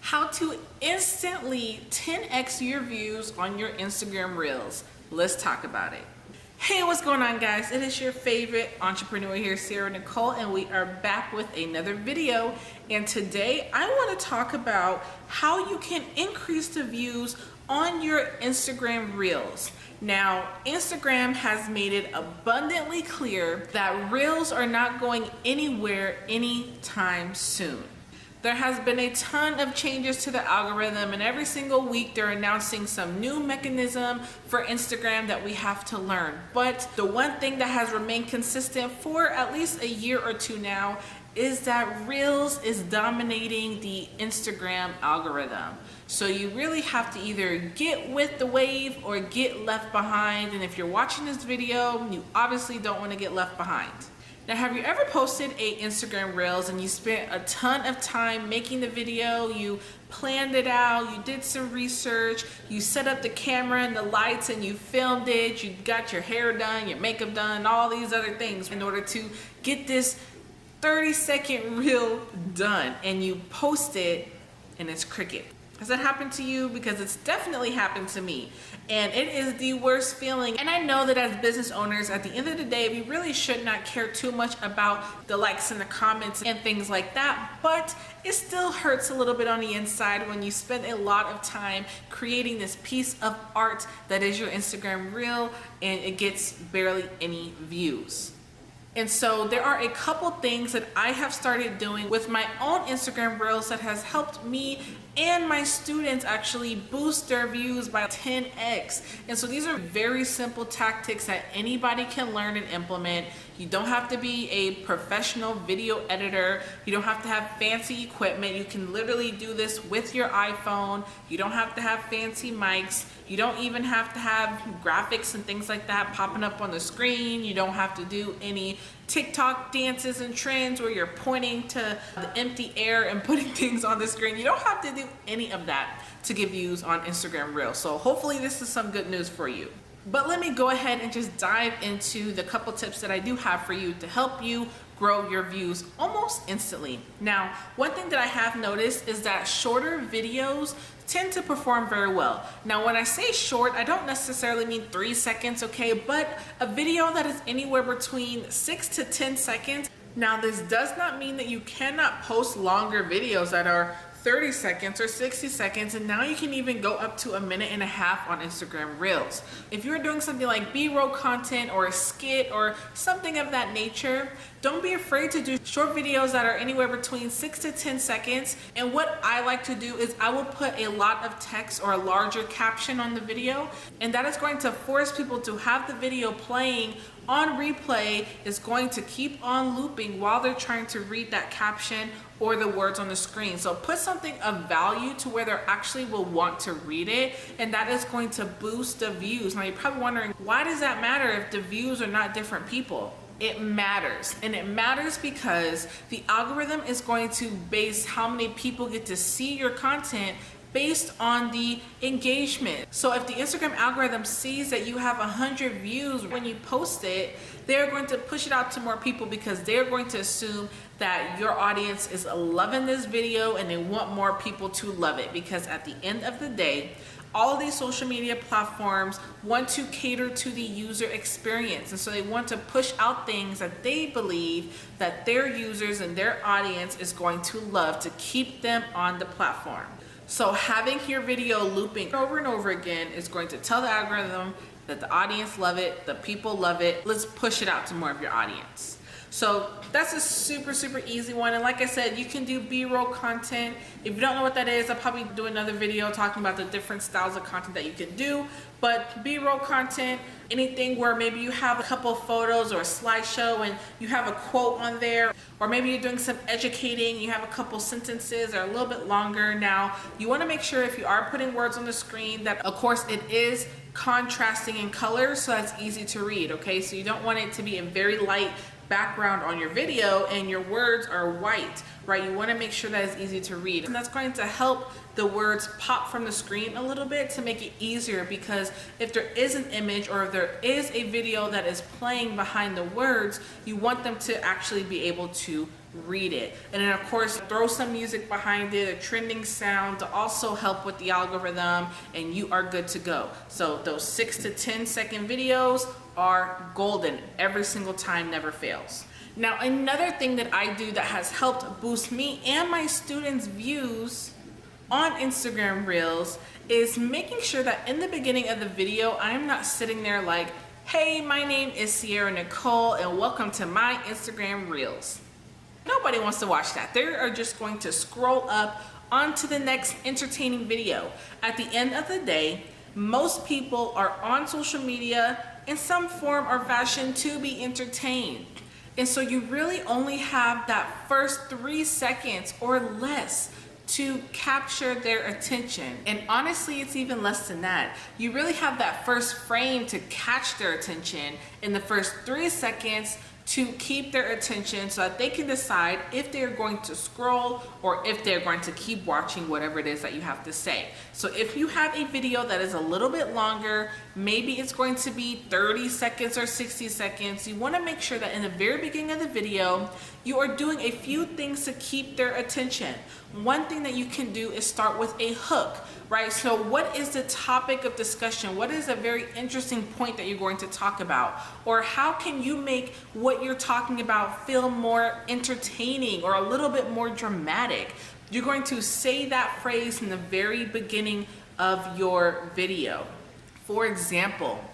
How to instantly 10x your views on your Instagram Reels. Let's talk about it. Hey, what's going on, guys? It is your favorite entrepreneur here, Sarah Nicole, and we are back with another video. And today I want to talk about how you can increase the views on your Instagram Reels. Now, Instagram has made it abundantly clear that Reels are not going anywhere anytime soon. There has been a ton of changes to the algorithm, and every single week they're announcing some new mechanism for Instagram that we have to learn. But the one thing that has remained consistent for at least a year or two now is that Reels is dominating the Instagram algorithm. So you really have to either get with the wave or get left behind. And if you're watching this video, you obviously don't want to get left behind. Now, have you ever posted a Instagram Reels and you spent a ton of time making the video, you planned it out, you did some research, you set up the camera and the lights and you filmed it, you got your hair done, your makeup done, all these other things in order to get this 30-second reel done, and you post it and it's cricket? Has that happened to you? Because it's definitely happened to me, and it is the worst feeling. And I know that as business owners, at the end of the day, we really should not care too much about the likes and the comments and things like that, but it still hurts a little bit on the inside when you spend a lot of time creating this piece of art that is your Instagram Reel and it gets barely any views. And so there are a couple things that I have started doing with my own Instagram Reels that has helped me and my students actually boost their views by 10x. And so these are very simple tactics that anybody can learn and implement. You don't have to be a professional video editor. You don't have to have fancy equipment. You can literally do this with your iPhone. You don't have to have fancy mics. You don't even have to have graphics and things like that popping up on the screen. You don't have to do any TikTok dances and trends where you're pointing to the empty air and putting things on the screen. You don't have to do any of that to get views on Instagram Reels. So hopefully this is some good news for you. But let me go ahead and just dive into the couple tips that I do have for you to help you grow your views almost instantly. Now, one thing that I have noticed is that shorter videos tend to perform very well. Now, when I say short, I don't necessarily mean 3 seconds, okay? But a video that is anywhere between 6 to 10 seconds. Now, this does not mean that you cannot post longer videos that are 30 seconds or 60 seconds, and now you can even go up to 1.5 minutes on Instagram Reels. If you're doing something like BRoll content or a skit or something of that nature, don't be afraid to do short videos that are anywhere between 6 to 10 seconds. And what I like to do is I will put a lot of text or a larger caption on the video, and that is going to force people to have the video playing on replay. Is going to keep on looping while they're trying to read that caption or the words on the screen. So put something of value to where they actually will want to read it, and that is going to boost the views. Now, you're probably wondering, why does that matter if the views are not different people? It matters, and it matters because the algorithm is going to base how many people get to see your content based on the engagement. So if the Instagram algorithm sees that you have 100 views when you post it, they're going to push it out to more people because they're going to assume that your audience is loving this video and they want more people to love it. Because at the end of the day, all of these social media platforms want to cater to the user experience. And so they want to push out things that they believe that their users and their audience is going to love to keep them on the platform. So having your video looping over and over again is going to tell the algorithm that the audience love it, the people love it. Let's push it out to more of your audience. So that's a super easy one. And like I said, you can do BRoll content. If you don't know what that is, I'll probably do another video talking about the different styles of content that you can do. But BRoll content, anything where maybe you have a couple of photos or a slideshow and you have a quote on there, or maybe you're doing some educating, you have a couple sentences that are a little bit longer. Now, you want to make sure if you are putting words on the screen that, of course, it is contrasting in color so that's easy to read, okay? So you don't want it to be a very light background on your video and your words are white, right? You want to make sure that it's easy to read, and that's going to help the words pop from the screen a little bit to make it easier, because if there is an image or if there is a video that is playing behind the words, you want them to actually be able to read it. And then of course, throw some music behind it, a trending sound to also help with the algorithm, and you are good to go. So those 6 to 10 second videos are golden every single time, never fails. Now, another thing that I do that has helped boost me and my students' views on Instagram Reels is making sure that in the beginning of the video, I'm not sitting there like, hey, my name is Sierra Nicole and welcome to my Instagram Reels. Nobody wants to watch that. They are just going to scroll up onto the next entertaining video. At the end of the day, most people are on social media in some form or fashion to be entertained. And so you really only have that first 3 seconds or less to capture their attention. And honestly, it's even less than that. You really have that first frame to catch their attention in the first 3 seconds to keep their attention so that they can decide if they're going to scroll or if they're going to keep watching whatever it is that you have to say. So if you have a video that is a little bit longer, maybe it's going to be 30 seconds or 60 seconds, you want to make sure that in the very beginning of the video, you are doing a few things to keep their attention. One thing that you can do is start with a hook, right? So what is the topic of discussion? What is a very interesting point that you're going to talk about? Or how can you make what you're talking about feel more entertaining or a little bit more dramatic? You're going to say that phrase in the very beginning of your video. For example,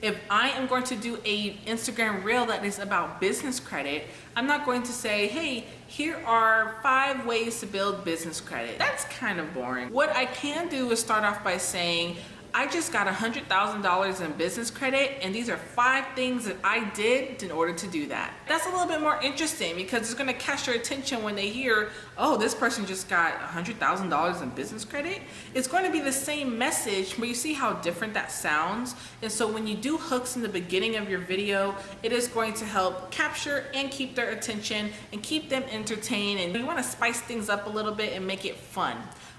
if I am going to do a Instagram reel that is about business credit, I'm not going to say, hey, here are 5 ways to build business credit. That's kind of boring. What I can do is start off by saying, I just got $100,000 in business credit, and these are 5 things that I did in order to do that. That's a little bit more interesting because it's gonna catch their attention when they hear, oh, this person just got $100,000 in business credit. It's going to be the same message, but you see how different that sounds. And so when you do hooks in the beginning of your video, it is going to help capture and keep their attention and keep them entertained. And you wanna spice things up a little bit and make it fun.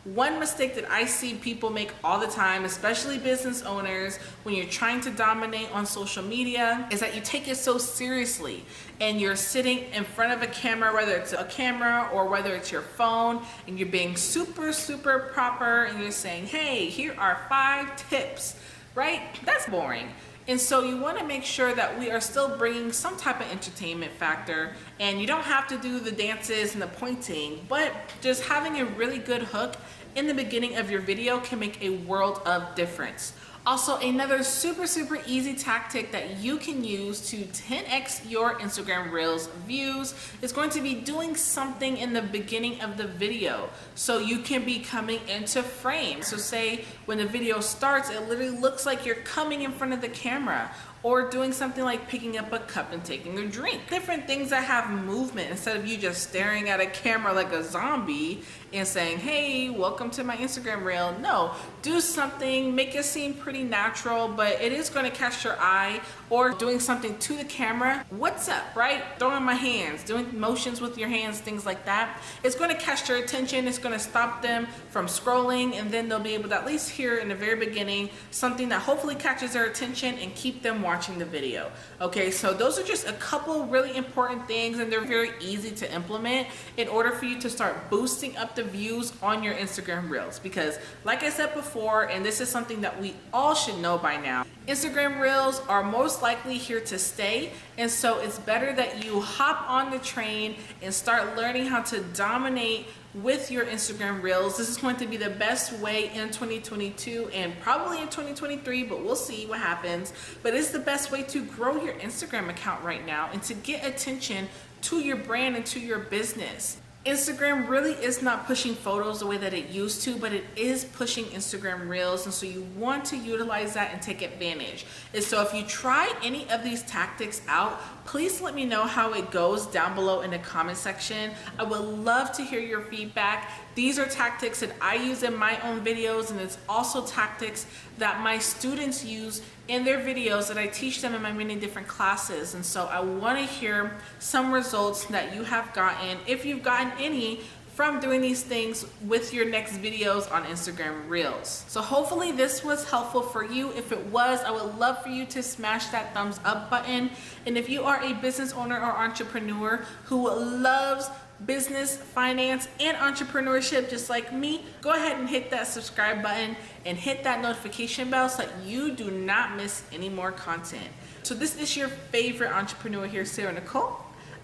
One mistake that I see people make all the time, especially business owners, when you're trying to dominate on social media, is that you take it so seriously and you're sitting in front of a camera, whether it's a camera or whether it's your phone, and you're being super, super proper and you're saying, hey, here are 5 tips, right? That's boring. And so you want to make sure that we are still bringing some type of entertainment factor, and you don't have to do the dances and the pointing, but just having a really good hook in the beginning of your video can make a world of difference. Also, another super, super easy tactic that you can use to 10x your Instagram Reels views is going to be doing something in the beginning of the video so you can be coming into frame. So say when the video starts, it literally looks like you're coming in front of the camera, or doing something like picking up a cup and taking a drink. Different things that have movement instead of you just staring at a camera like a zombie and saying, hey, welcome to my Instagram reel. No, do something, make it seem pretty natural, but it is gonna catch your eye, or doing something to the camera. What's up, right? Throwing my hands, doing motions with your hands, things like that. It's gonna catch their attention, it's gonna stop them from scrolling, and then they'll be able to at least hear in the very beginning something that hopefully catches their attention and keep them watching the video. Okay, so those are just a couple really important things, and they're very easy to implement in order for you to start boosting up the views on your Instagram Reels. Because like I said before, and this is something that we all should know by now, Instagram Reels are most likely here to stay, and so it's better that you hop on the train and start learning how to dominate with your Instagram Reels. This is going to be the best way in 2022 and probably in 2023, but we'll see what happens. But it's the best way to grow your Instagram account right now and to get attention to your brand and to your business. Instagram really is not pushing photos the way that it used to, but it is pushing Instagram Reels, and so you want to utilize that and take advantage. And so if you try any of these tactics out, please let me know how it goes down below in the comment section. I would love to hear your feedback. These are tactics that I use in my own videos, and it's also tactics that my students use in their videos that I teach them in my many different classes. And so I want to hear some results that you have gotten, if you've gotten any, from doing these things with your next videos on Instagram Reels. So hopefully this was helpful for you. If it was, I would love for you to smash that thumbs up button. And if you are a business owner or entrepreneur who loves business, finance, and entrepreneurship just like me, go ahead and hit that subscribe button and hit that notification bell so that you do not miss any more content. So this is your favorite entrepreneur here, Sarah Nicole.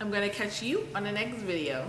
I'm gonna catch you on the next video.